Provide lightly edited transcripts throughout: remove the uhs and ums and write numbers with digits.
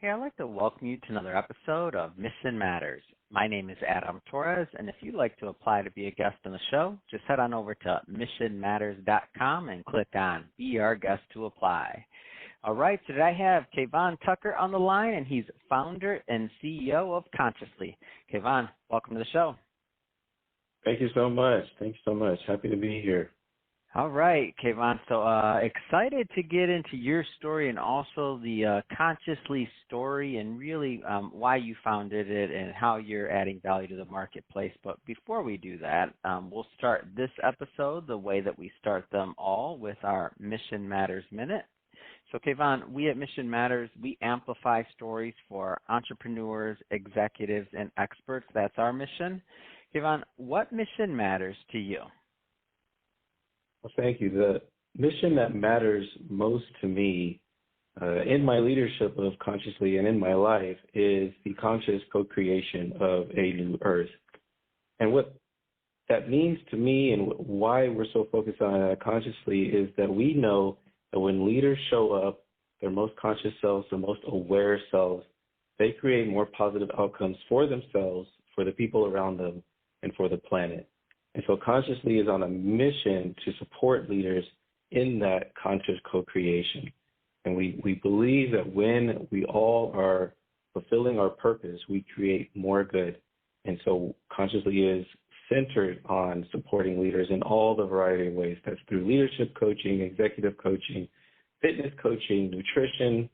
Hey, I'd like to welcome you to another episode of Mission Matters. My name is Adam Torres, and if you'd like to apply to be a guest on the show, just head on over to missionmatters.com and click on Be Our Guest to apply. All right, so today I have Kvon Tucker on the line, and he's founder and CEO of Consciously. Kvon, welcome to the show. Thank you so much. Happy to be here. All right, Kvon. So excited to get into your story and also the Consciously story and really why you founded it and how you're adding value to the marketplace. But before we do that, we'll start this episode the way that we start them all with our Mission Matters Minute. So, Kvon, we at Mission Matters, we amplify stories for entrepreneurs, executives, and experts. That's our mission. Kvon, what mission matters to you? Well, thank you. The mission that matters most to me in my leadership of Consciously and in my life is the conscious co-creation of a new earth. And what that means to me and why we're so focused on it Consciously is that we know that when leaders show up, their most conscious selves, their most aware selves, they create more positive outcomes for themselves, for the people around them, and for the planet. And so Consciously is on a mission to support leaders in that conscious co-creation. And we believe that when we all are fulfilling our purpose, we create more good. And so Consciously is centered on supporting leaders in all the variety of ways. That's through leadership coaching, executive coaching, fitness coaching, nutrition,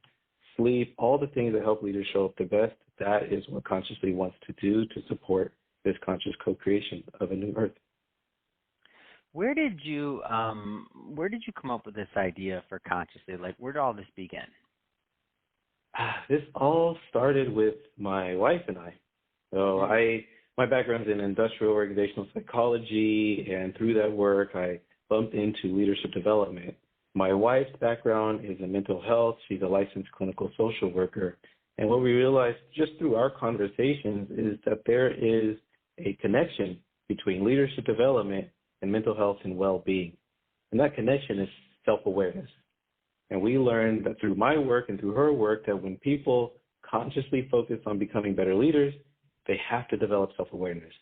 sleep, all the things that help leaders show up the best. That is what Consciously wants to do to support this conscious co-creation of a new earth. Where did you come up with this idea for Consciously? Like, where did all this begin? This all started with my wife and I. So my background is in industrial organizational psychology, and through that work, I bumped into leadership development. My wife's background is in mental health. She's a licensed clinical social worker. And what we realized just through our conversations is that there is a connection between leadership development and mental health and well-being. And that connection is self-awareness. And we learned that through my work and through her work that when people consciously focus on becoming better leaders, they have to develop self-awareness.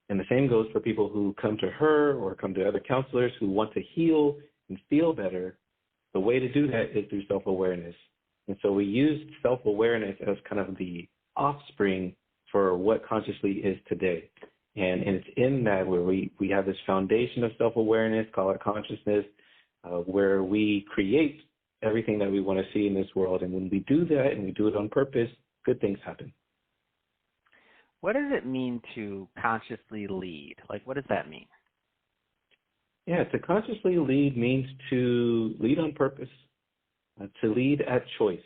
And the same goes for people who come to her or come to other counselors who want to heal and feel better. The way to do that is through self-awareness. And so we used self-awareness as kind of the offspring for what Consciously is today. And it's in that where we have this foundation of self-awareness, call it consciousness, where we create everything that we want to see in this world. And when we do that and we do it on purpose, good things happen. What does it mean to consciously lead? Like, what does that mean? Yeah, to consciously lead means to lead on purpose, to lead at choice.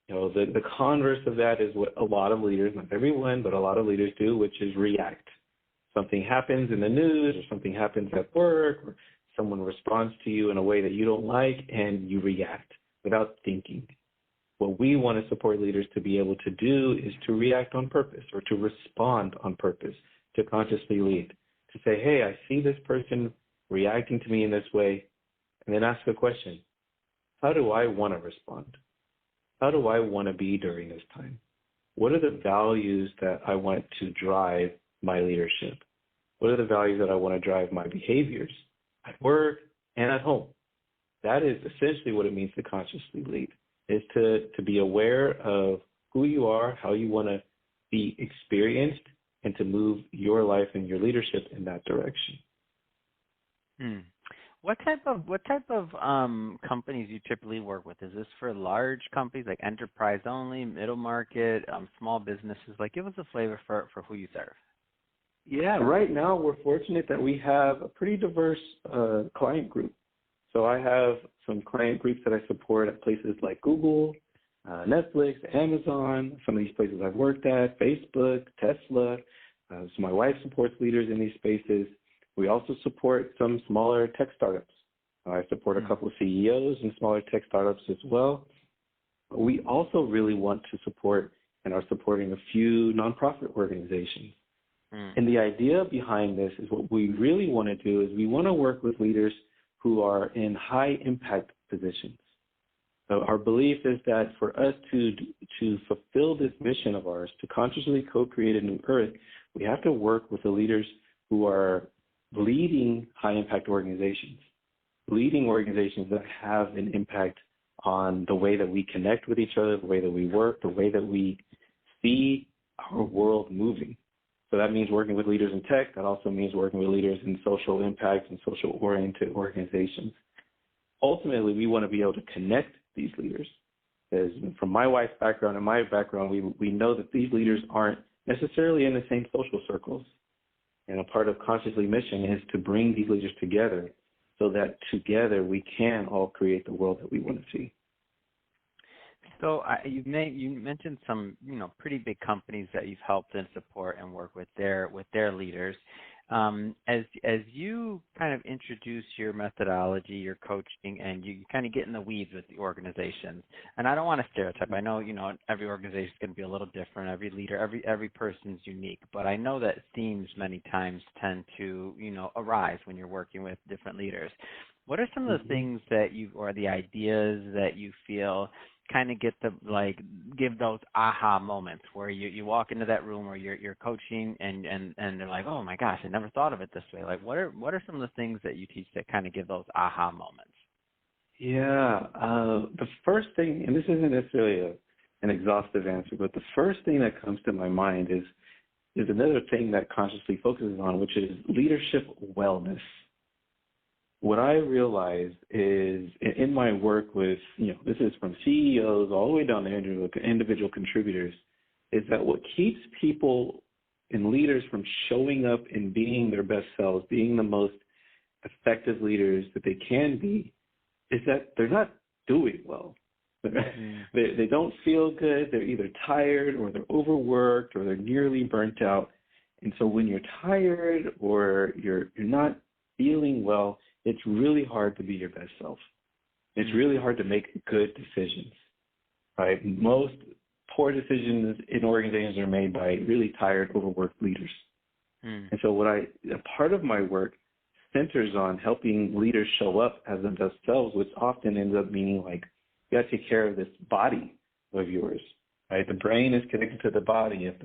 You know, the converse of that is what a lot of leaders, not everyone, but a lot of leaders do, which is react. Something happens in the news or something happens at work or someone responds to you in a way that you don't like and you react without thinking. What we want to support leaders to be able to do is to react on purpose or to respond on purpose, to consciously lead, to say, hey, I see this person reacting to me in this way, and then ask a question. How do I want to respond? How do I want to be during this time? What are the values that I want to drive my leadership? What are the values that I want to drive my behaviors at work and at home? That is essentially what it means to consciously lead, is to be aware of who you are, how you want to be experienced, and to move your life and your leadership in that direction. What type of companies you typically work with? Is this for large companies like enterprise only, middle market, small businesses? Like, give us a flavor for who you serve. Yeah, right now we're fortunate that we have a pretty diverse client group. So I have some client groups that I support at places like Google, Netflix, Amazon, some of these places I've worked at, Facebook, Tesla. So my wife supports leaders in these spaces. We also support some smaller tech startups. I support a couple of CEOs in smaller tech startups as well. We also really want to support and are supporting a few nonprofit organizations. And the idea behind this is what we really want to do is we want to work with leaders who are in high impact positions. So our belief is that for us to fulfill this mission of ours, to consciously co-create a new earth, we have to work with the leaders who are leading high-impact organizations, leading organizations that have an impact on the way that we connect with each other, the way that we work, the way that we see our world moving. So that means working with leaders in tech. That also means working with leaders in social impact and social-oriented organizations. Ultimately, we want to be able to connect these leaders. Because from my wife's background and my background, we know that these leaders aren't necessarily in the same social circles. And a part of Consciously Mission is to bring these leaders together so that together we can all create the world that we want to see. So you mentioned some pretty big companies that you've helped and support and work with their leaders. As you kind of introduce your methodology, your coaching, and you kind of get in the weeds with the organizations, and I don't want to stereotype. I know every organization is going to be a little different. Every leader, every person's unique. But I know that themes many times tend to arise when you're working with different leaders. What are some of the things that or the ideas that you feel kind of give those aha moments where you walk into that room or you're coaching and they're like, oh my gosh, I never thought of it this way. Like what are some of the things that you teach that kind of give those aha moments? Yeah, the first thing, and this isn't necessarily an exhaustive answer, but the first thing that comes to my mind is another thing that Consciously focuses on, which is leadership wellness. What I realized is in my work with, this is from CEOs all the way down to individual contributors, is that what keeps people and leaders from showing up and being their best selves, being the most effective leaders that they can be, is that they're not doing well. They don't feel good. They're either tired or they're overworked or they're nearly burnt out. And so when you're tired or you're not feeling well, it's really hard to be your best self. It's really hard to make good decisions, right? Most poor decisions in organizations are made by really tired, overworked leaders. And so a part of my work centers on helping leaders show up as their best selves, which often ends up meaning like you got to take care of this body of yours, right? The brain is connected to the body. If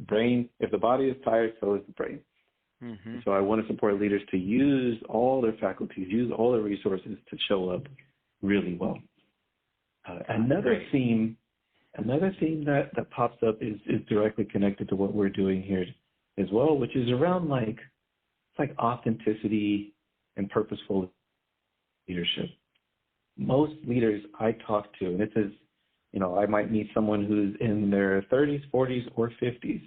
the body is tired, so is the brain. So I want to support leaders to use all their faculties, use all their resources to show up really well. Another theme that pops up is directly connected to what we're doing here as well, which is around like authenticity and purposeful leadership. Most leaders I talk to, and this is, I might meet someone who's in their 30s, 40s, or 50s.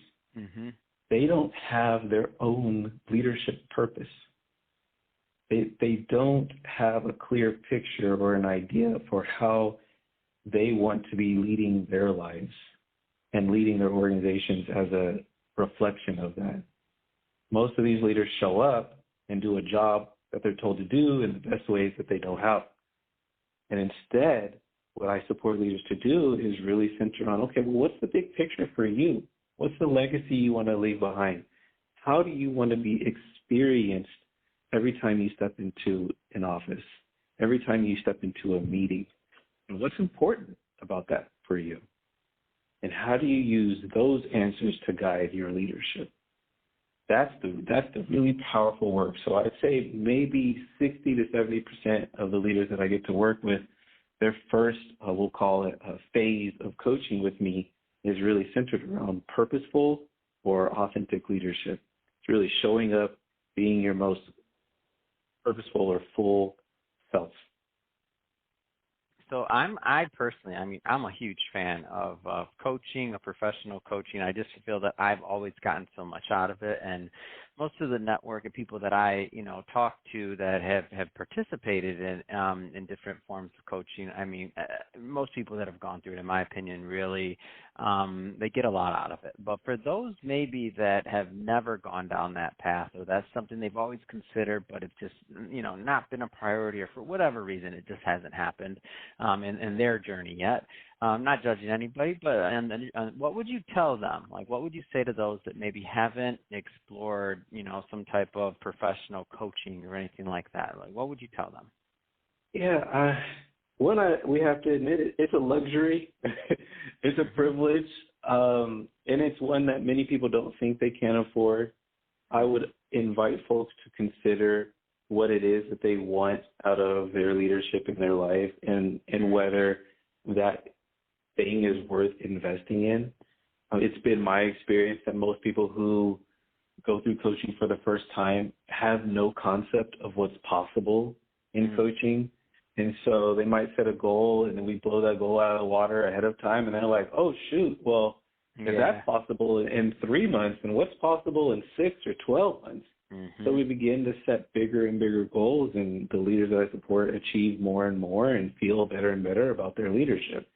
They don't have their own leadership purpose. They don't have a clear picture or an idea for how they want to be leading their lives and leading their organizations as a reflection of that. Most of these leaders show up and do a job that they're told to do in the best ways that they know how. And instead, what I support leaders to do is really center on, okay, well, what's the big picture for you? What's the legacy you want to leave behind? How do you want to be experienced every time you step into an office, every time you step into a meeting? And what's important about that for you? And how do you use those answers to guide your leadership? That's the really powerful work. So I'd say maybe 60 to 70% of the leaders that I get to work with, their first, we'll call it a phase of coaching with me, is really centered around purposeful or authentic leadership. It's really showing up, being your most purposeful or full self. So I'm a huge fan of coaching, of professional coaching. I just feel that I've always gotten so much out of it, and most of the network of people that I talk to that have participated in different forms of coaching. Most people that have gone through it, in my opinion, really they get a lot out of it. But for those maybe that have never gone down that path, or that's something they've always considered, but it's just not been a priority, or for whatever reason it just hasn't happened in their journey yet. Not judging anybody, but what would you tell them? Like, what would you say to those that maybe haven't explored, some type of professional coaching or anything like that? Like, what would you tell them? Yeah, we have to admit it's a luxury, it's a privilege, and it's one that many people don't think they can afford. I would invite folks to consider what it is that they want out of their leadership in their life, and whether that thing is worth investing in. It's been my experience that most people who go through coaching for the first time have no concept of what's possible in coaching. And so they might set a goal, and then we blow that goal out of the water ahead of time, and they're like, oh, shoot, well, if that's possible in 3 months, and what's possible in 6 or 12 months? So we begin to set bigger and bigger goals, and the leaders that I support achieve more and more and feel better and better about their leadership.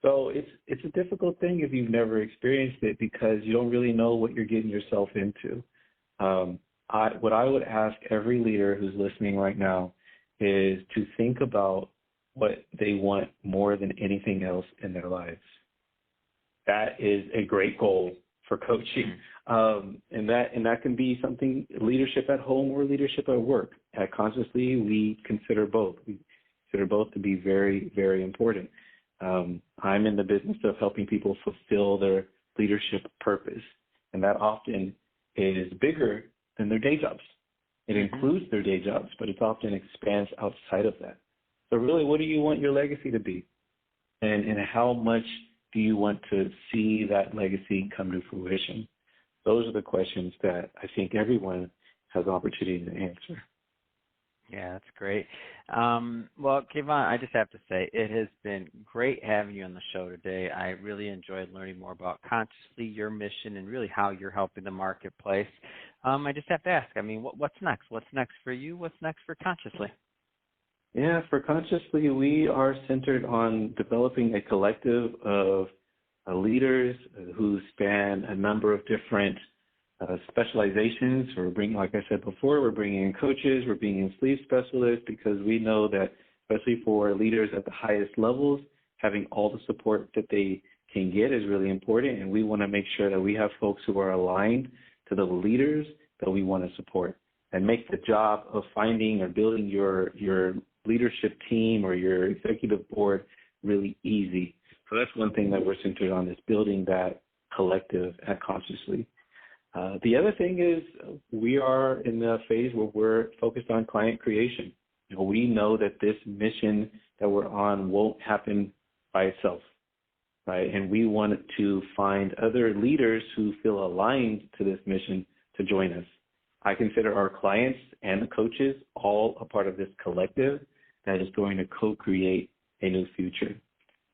So it's a difficult thing if you've never experienced it, because you don't really know what you're getting yourself into. What I would ask every leader who's listening right now is to think about what they want more than anything else in their lives. That is a great goal for coaching. And that can be something, leadership at home or leadership at work. At Consciously, we consider both. We consider both to be very, very important. I'm in the business of helping people fulfill their leadership purpose, and that often is bigger than their day jobs. It includes their day jobs, but it often expands outside of that. So really, what do you want your legacy to be? And how much do you want to see that legacy come to fruition? Those are the questions that I think everyone has the opportunity to answer. Yeah, that's great. Well, Kvon, I just have to say it has been great having you on the show today. I really enjoyed learning more about Consciously, your mission, and really how you're helping the marketplace. I just have to ask, what's next? What's next for you? What's next for Consciously? Yeah, for Consciously, we are centered on developing a collective of leaders who span a number of different specializations. We're bringing, like I said before, we're bringing in coaches, we're bringing in sleep specialists, because we know that, especially for leaders at the highest levels, having all the support that they can get is really important. And we want to make sure that we have folks who are aligned to the leaders that we want to support, and make the job of finding or building your leadership team or your executive board really easy. So that's one thing that we're centered on, is building that collective at Consciously. The other thing is we are in the phase where we're focused on client creation. We know that this mission that we're on won't happen by itself, right? And we want to find other leaders who feel aligned to this mission to join us. I consider our clients and the coaches all a part of this collective that is going to co-create a new future.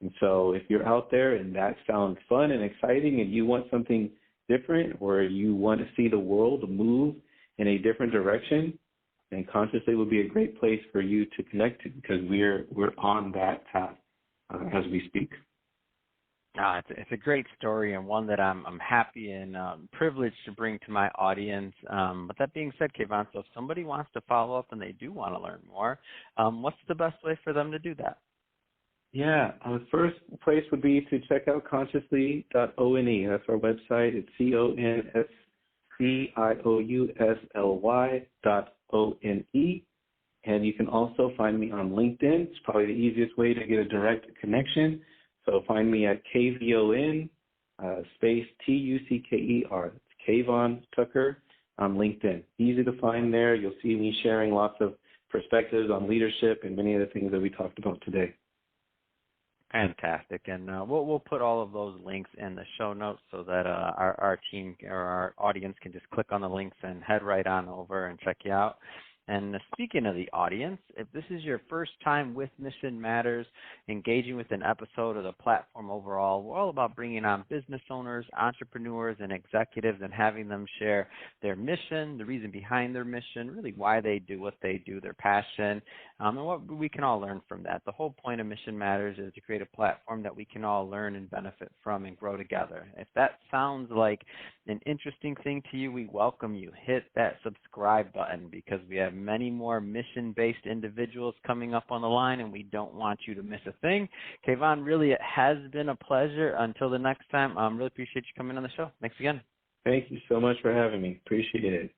And so if you're out there and that sounds fun and exciting, and you want something different, or you want to see the world move in a different direction, then Consciously would be a great place for you to connect to, because we're on that path as we speak. It's a great story, and one that I'm happy and privileged to bring to my audience. But that being said, Kvon, so if somebody wants to follow up and they do want to learn more, what's the best way for them to do that? Yeah, the first place would be to check out consciously.one. That's our website. It's consciously.one. And you can also find me on LinkedIn. It's probably the easiest way to get a direct connection. So find me at KVON space TUCKER. It's Kvon Tucker on LinkedIn. Easy to find there. You'll see me sharing lots of perspectives on leadership and many of the things that we talked about today. Fantastic. And we'll put all of those links in the show notes so that our team or our audience can just click on the links and head right on over and check you out. And speaking of the audience, if this is your first time with Mission Matters, engaging with an episode of the platform overall, we're all about bringing on business owners, entrepreneurs, and executives and having them share their mission, the reason behind their mission, really why they do what they do, their passion, and what we can all learn from that. The whole point of Mission Matters is to create a platform that we can all learn and benefit from and grow together. If that sounds like an interesting thing to you, we welcome you. Hit that subscribe button, because we have many more mission-based individuals coming up on the line, and we don't want you to miss a thing. Kvon, really, it has been a pleasure. Until the next time, really appreciate you coming on the show. Thanks again. Thank you so much for having me. Appreciate it.